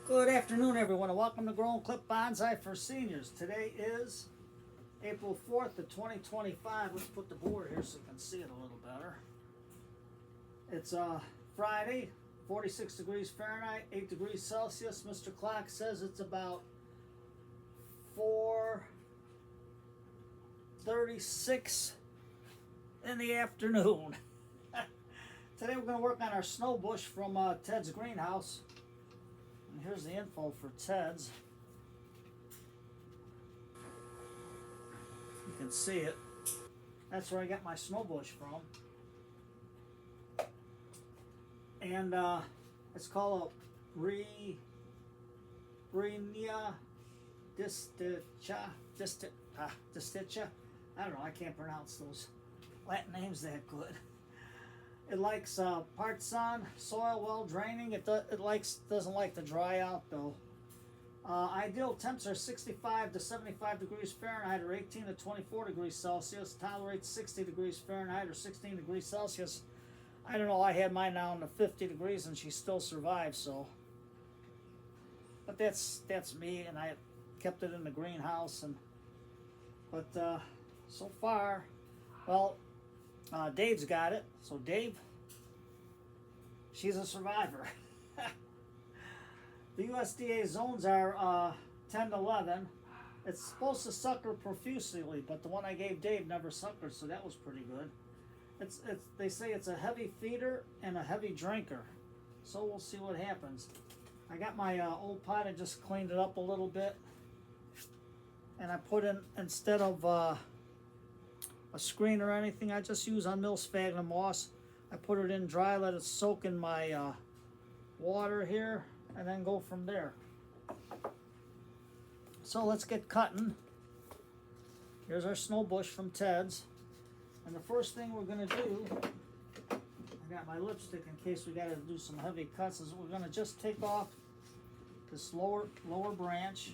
Good afternoon, everyone, and welcome to Grown Clip Bonsai for Seniors. Today is April 4th of 2025. Let's put the board here so you can see it a little better. It's Friday, 46 degrees Fahrenheit, 8 degrees Celsius. Mr. Clock says it's about 4:36 in the afternoon. Today we're going to work on our Snowbush from Ted's greenhouse. And here's the info for Ted's. You can see it. That's where I got my Snowbush from. And it's called a Breynia Disticha. Disticha. I don't know, I can't pronounce those Latin names that good. It likes part sun, soil, well draining. It doesn't like to dry out though. Ideal temps are 65 to 75 degrees Fahrenheit or 18 to 24 degrees Celsius. Tolerates 60 degrees Fahrenheit or 16 degrees Celsius. I don't know, I had mine down to 50 degrees and she still survived, so. But that's me, and I kept it in the greenhouse. But so far, well, Dave's got it. So Dave, she's a survivor. The USDA zones are 10 to 11. It's supposed to sucker profusely, but the one I gave Dave never suckered, so that was pretty good. They say it's a heavy feeder and a heavy drinker, so we'll see what happens. I got my old pot. I just cleaned it up a little bit, and I put in, instead of a screen or anything, I just use unmilled sphagnum moss. I put it in dry, let it soak in my water here, and then go from there. So let's get cutting. Here's our Snowbush from Ted's. And the first thing we're going to do, I got my lipstick in case we got to do some heavy cuts, is we're going to just take off this lower branch.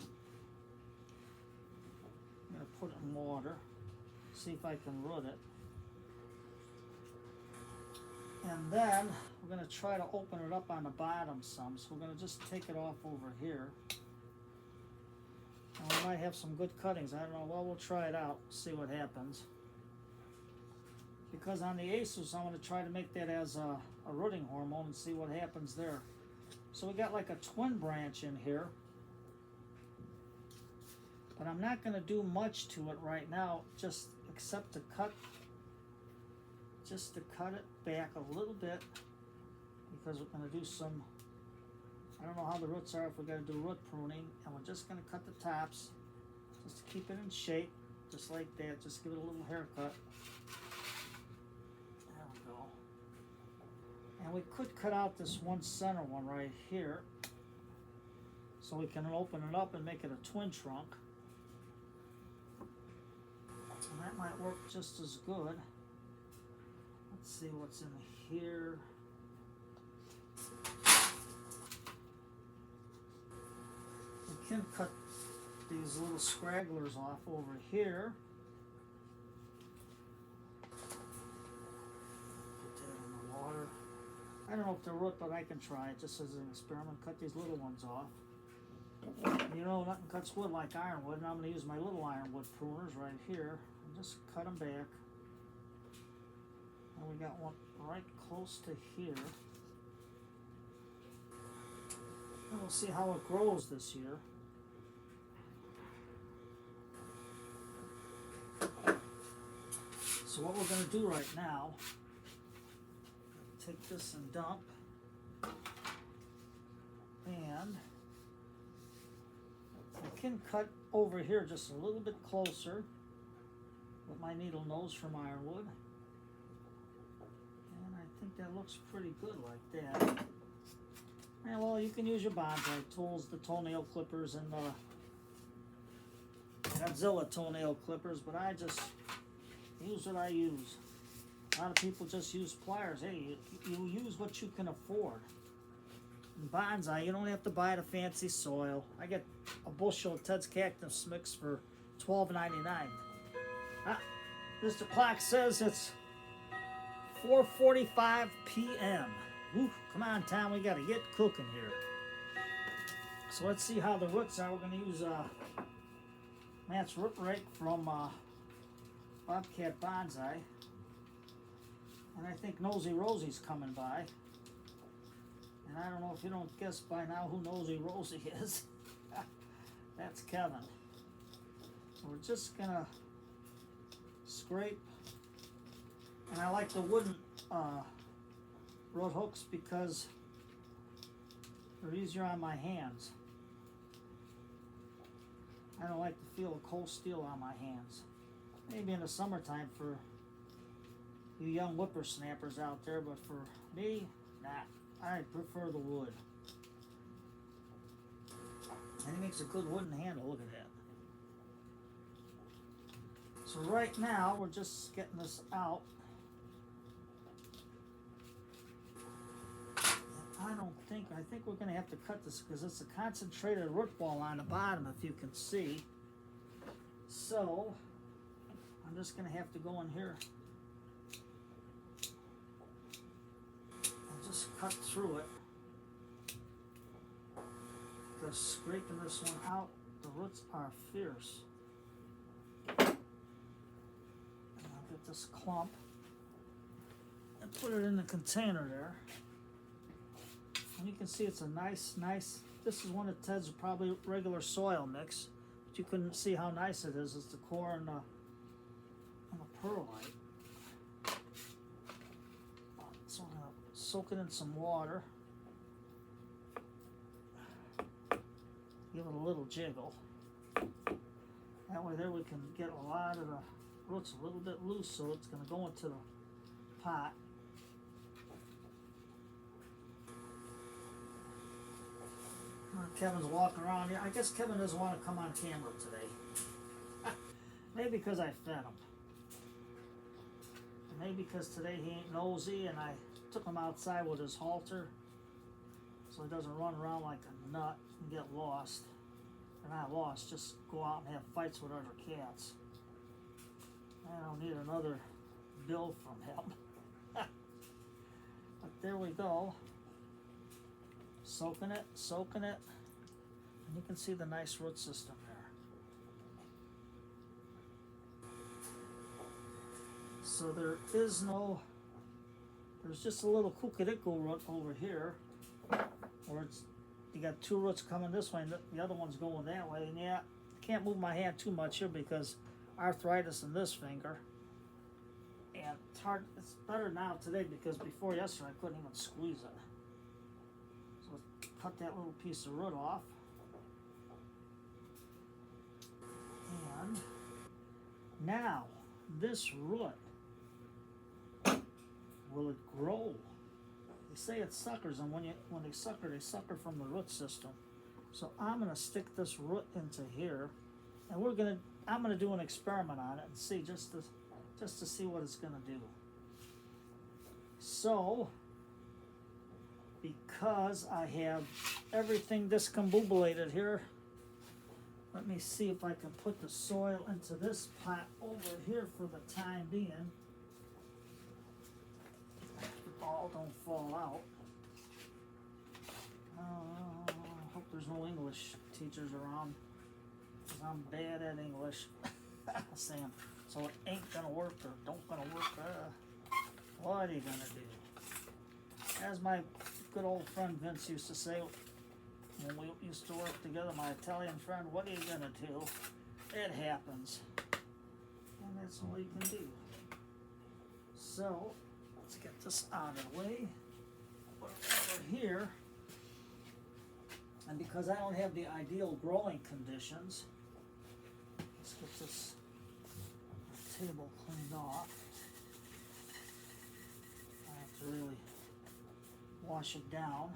I'm going to put it in water. See if I can root it. And then we're going to try to open it up on the bottom some. So we're going to just take it off over here. And we might have some good cuttings. I don't know. Well, we'll try it out. See what happens. Because on the Asus, I'm going to try to make that as a rooting hormone and see what happens there. So we got like a twin branch in here. But I'm not going to do much to it right now, just except to cut it back a little bit, because we're going to do some, I don't know how the roots are, if we're going to do root pruning, and we're just going to cut the tops just to keep it in shape, just like that. Just give it a little haircut. There we go. And we could cut out this one center one right here, so we can open it up and make it a twin trunk. And that might work just as good. Let's see what's in here. We can cut these little scragglers off over here. Put that in the water. I don't know if they're root, but I can try it just as an experiment. Cut these little ones off. You know, nothing cuts wood like ironwood, and I'm going to use my little ironwood pruners right here and just cut them back. And we got one right close to here. And we'll see how it grows this year. So what we're going to do right now, take this and dump, and I can cut over here just a little bit closer with my needle nose from ironwood. And I think that looks pretty good like that. And well, you can use your bonsai tools, the toenail clippers and the Godzilla toenail clippers, but I just use what I use. A lot of people just use pliers. Hey, you use what you can afford. In bonsai, you don't have to buy the fancy soil. I get a bushel of Ted's Cactus Mix for $12.99. Mr. Clock says it's 4:45 p.m. Ooh, come on, Tom, we gotta get cooking here. So let's see how the roots are. We're going to use Matt's root rake from Bobcat Bonsai. And I think Nosy Rosie's coming by. And I don't know if you don't guess by now who Nosy Rosie is. That's Kevin. So we're just going to scrape. And I like the wooden root hooks because they're easier on my hands. I don't like the feel of cold steel on my hands. Maybe in the summertime for you young whippersnappers out there, but for me, nah, I prefer the wood. And it makes a good wooden handle, look at that. So right now, we're just getting this out. I think we're gonna have to cut this because it's a concentrated root ball on the bottom, if you can see. So, I'm just gonna have to go in here and just cut through it. Because scraping this one out, the roots are fierce. And I'll get this clump and put it in the container there. And you can see it's a nice, this is one of Ted's probably regular soil mix. But you couldn't see how nice it is. It's the core and the perlite. So I'm going to soak it in some water. Give it a little jiggle. That way there we can get a lot of the roots a little bit loose, so it's going to go into the pot. Kevin's walking around here. I guess Kevin doesn't want to come on camera today. Maybe because I fed him. Maybe because today he ain't nosy and I took him outside with his halter so he doesn't run around like a nut and get lost. Or not lost, just go out and have fights with other cats. I don't need another bill from him. But there we go. Soaking it. And you can see the nice root system there. So there's just a little kukuriku root over here, where you got two roots coming this way and the other one's going that way. And yeah, I can't move my hand too much here because arthritis in this finger. And it's hard, it's better now today because before yesterday I couldn't even squeeze it. So cut that little piece of root off. And now this root, will it grow? They say it suckers, and when they sucker from the root system. So I'm gonna stick this root into here, and I'm gonna do an experiment on it and see just to see what it's gonna do. So, because I have everything discombobulated here, let me see if I can put the soil into this pot over here for the time being. The ball don't fall out. I hope there's no English teachers around, because I'm bad at English. Saying, so it ain't gonna work or don't gonna work. What are you gonna do? As my good old friend Vince used to say, when we used to work together, my Italian friend, what are you gonna do? It happens. And that's all you can do. So, let's get this out of the way. Put it over here. And because I don't have the ideal growing conditions, let's get this table cleaned off. I have to really wash it down.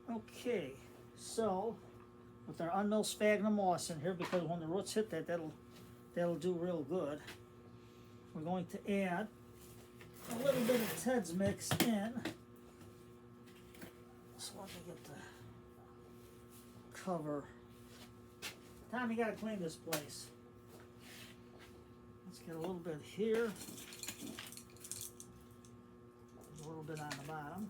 Okay, so with our unmilled sphagnum moss in here, because when the roots hit that, that'll do real good. We're going to add a little bit of Ted's mix in. So let me get the cover. Tom, you gotta clean this place. Let's get a little bit here. A little bit on the bottom.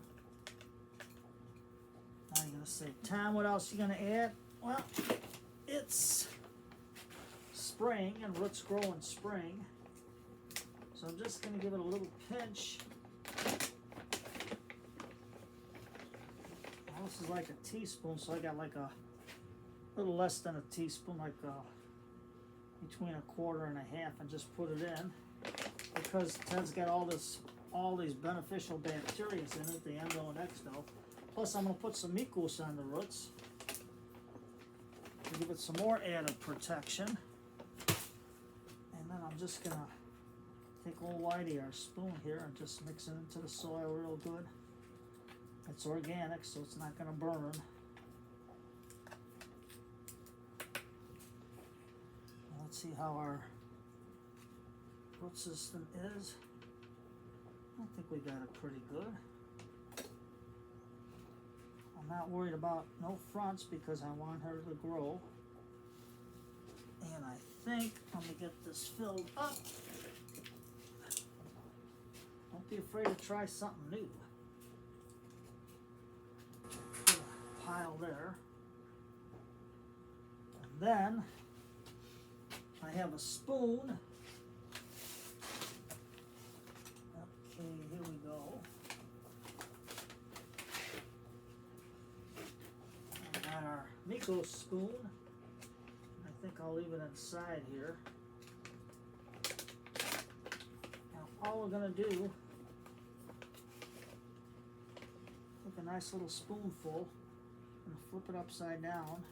gonna say, Tom, what else you gonna add? Well, it's spring and roots grow in spring. So I'm just gonna give it a little pinch. Well, this is like a teaspoon, so I got like a little less than a teaspoon, like between a quarter and a half, and just put it in because Ted's got all these beneficial bacteria in it, the endo and exto. Plus, I'm gonna put some mucus on the roots to give it some more added protection. And then I'm just gonna take old Whitey, our spoon here, and just mix it into the soil real good. It's organic, so it's not gonna burn. Let's see how our root system is. I think we got it pretty good. I'm not worried about no fronts because I want her to grow. And I think I'm gonna get this filled up. Don't be afraid to try something new. Put a pile there. And then I have a spoon. Okay, here we go. I got our Miko spoon. I think I'll leave it inside here. Now all we're gonna do, take a nice little spoonful and flip it upside down.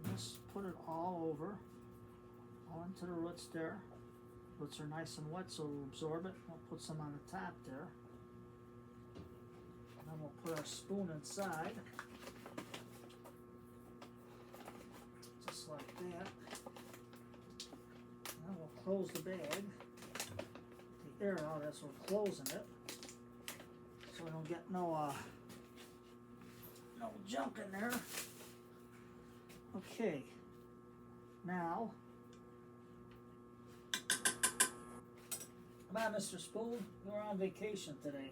And just put it all over, all into the roots there. Roots are nice and wet, so we'll absorb it. We'll put some on the top there. And then we'll put our spoon inside. Just like that. And then we'll close the bag. Take the air out as we're closing it. So we don't get no junk in there. Okay. Now, come on, Mr. Spoon. You're on vacation today.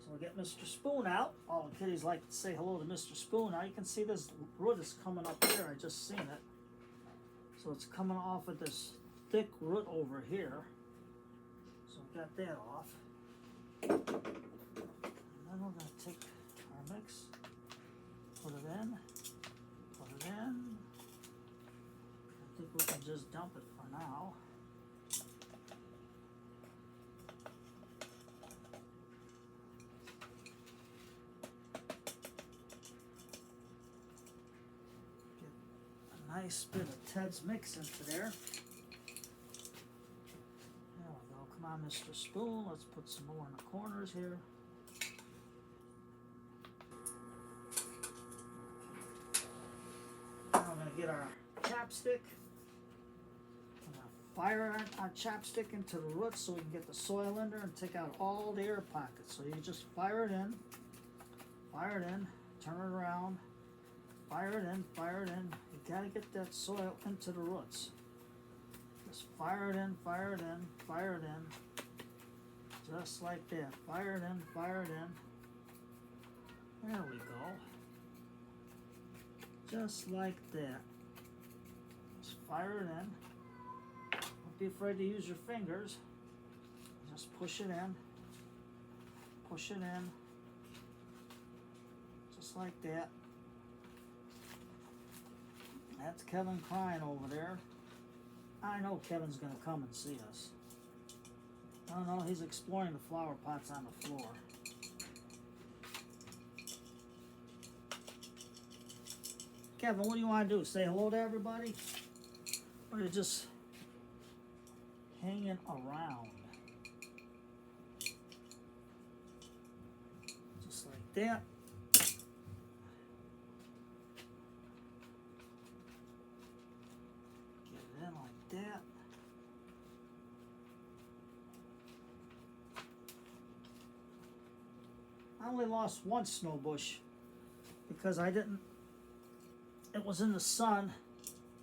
So we get Mr. Spoon out. All the kiddies like to say hello to Mr. Spoon. Now you can see this root is coming up here. I just seen it. So it's coming off of this thick root over here. So we got that off. And then we're going to take our mix, put it in, put it in. I think we can just dump it for now. Nice bit of Ted's mix into there. There we go. Come on, Mr. Spoon. Let's put some more in the corners here. Now we're going to get our chopstick. I'm going to fire our chopstick into the roots so we can get the soil in there and take out all the air pockets. So you just fire it in, turn it around, fire it in, fire it in. You gotta get that soil into the roots. Just fire it in, fire it in, fire it in. Just like that. Fire it in, fire it in. There we go. Just like that. Just fire it in. Don't be afraid to use your fingers. Just push it in. Push it in. Just like that. That's Kevin crying over there. I know Kevin's going to come and see us. I don't know, he's exploring the flower pots on the floor. Kevin, what do you want to do? Say hello to everybody? Or are you just hanging around? Just like that. That. I only lost one snowbush because I didn't, it was in the sun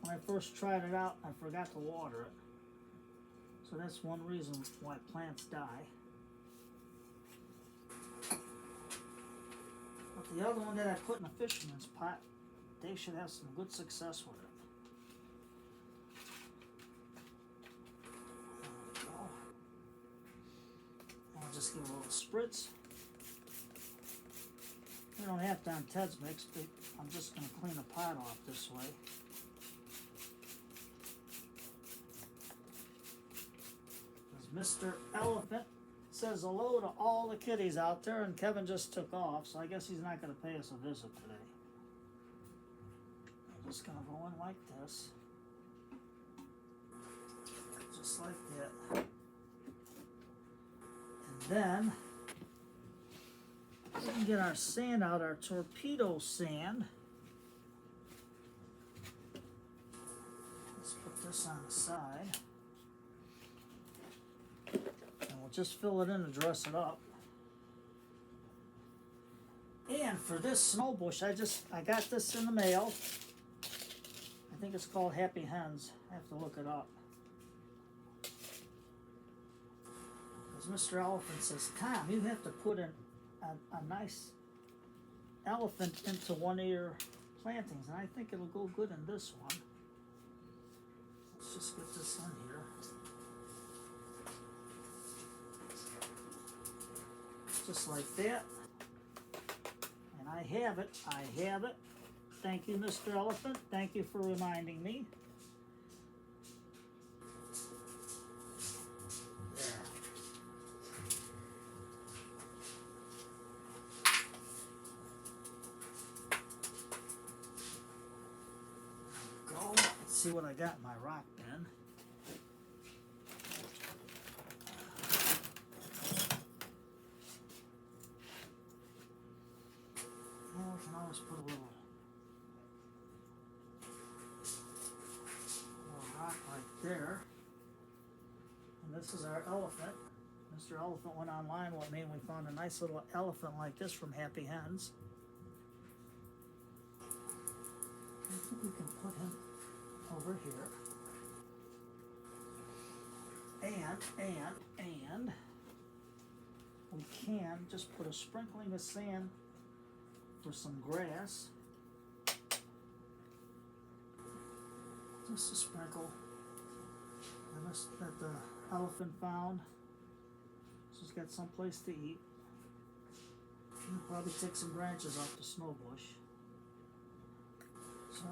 when I first tried it out. I forgot to water it. So that's one reason why plants die. the other one that I put in a fisherman's pot, they should have some good success with it. There we go. I'll just give it a little spritz. You don't have to on Ted's mix, but I'm just going to clean the pot off this way. Mr. Elephant says hello to all the kitties out there, and Kevin just took off, so I guess he's not going to pay us a visit today. I'm just going to go in like this. Just like that. And then we can get our sand out, our torpedo sand. Let's put this on the side. Just fill it in and dress it up. And for this Snowbush, I got this in the mail. I think it's called Happy Hens. I have to look it up. Because Mr. Elephant says, Tom, you have to put in a nice elephant into one of your plantings. And I think it'll go good in this one. Let's just get this in here. Just like that. And I have it. Thank you, Mr. Elephant. Thank you for reminding me. There. Go. Let's see what I got in my rock bin. Always put a little rock right there. And this is our elephant. Mr. Elephant went online with me and we found a nice little elephant like this from Happy Hens. I think we can put him over here. And we can just put a sprinkling of sand for some grass. Just a sprinkle. And this that the elephant found. So he's got some place to eat. He'll probably take some branches off the Snowbush. So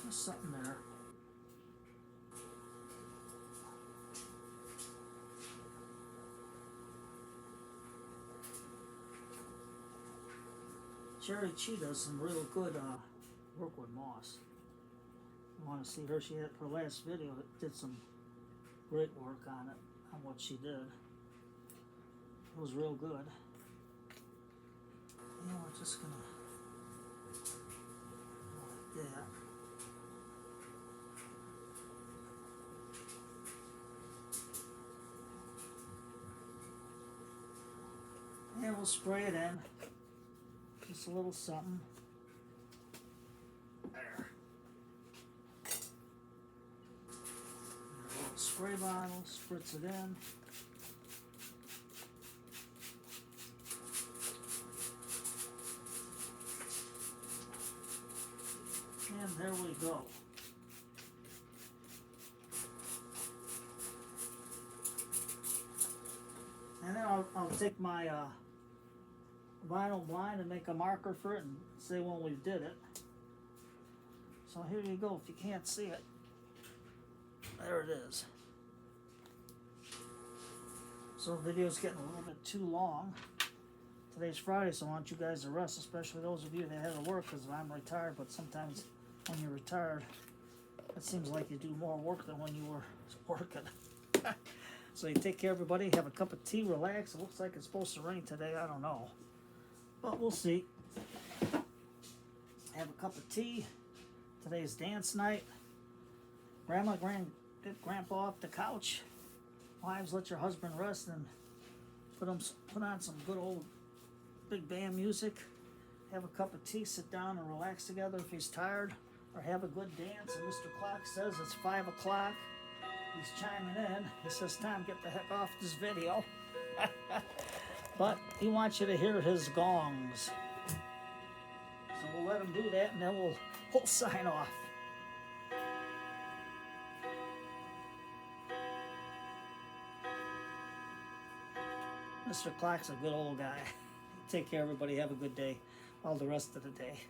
just something there. Cherry Chi does some real good work with moss. You want to see her? She had her last video. Did some great work on it, on what she did. It was real good. Yeah, we're just gonna go like that. And we'll spray it in. Just a little something. There. A little spray bottle, spritz it in. And there we go. And then I'll take my vinyl blind and make a marker for it and say when we did it. So here you go. If you can't see it, there it is. So the video's getting a little bit too long. Today's Friday, so I want you guys to rest, especially those of you that have to work, because I'm retired, but sometimes when you're retired, it seems like you do more work than when you were working. So you take care, everybody. Have a cup of tea, relax. It looks like it's supposed to rain today. I don't know, but we'll see. Have a cup of tea. Today's dance night. Grandma, get Grandpa off the couch. Wives, let your husband rest and put on some good old big band music. Have a cup of tea, sit down and relax together if he's tired, or have a good dance. And Mr. Clock says it's 5 o'clock. He's chiming in. He says, "Tom, get the heck off this video." But he wants you to hear his gongs. So we'll let him do that, and then we'll sign off. Mr. Clock's a good old guy. Take care, everybody. Have a good day. All the rest of the day.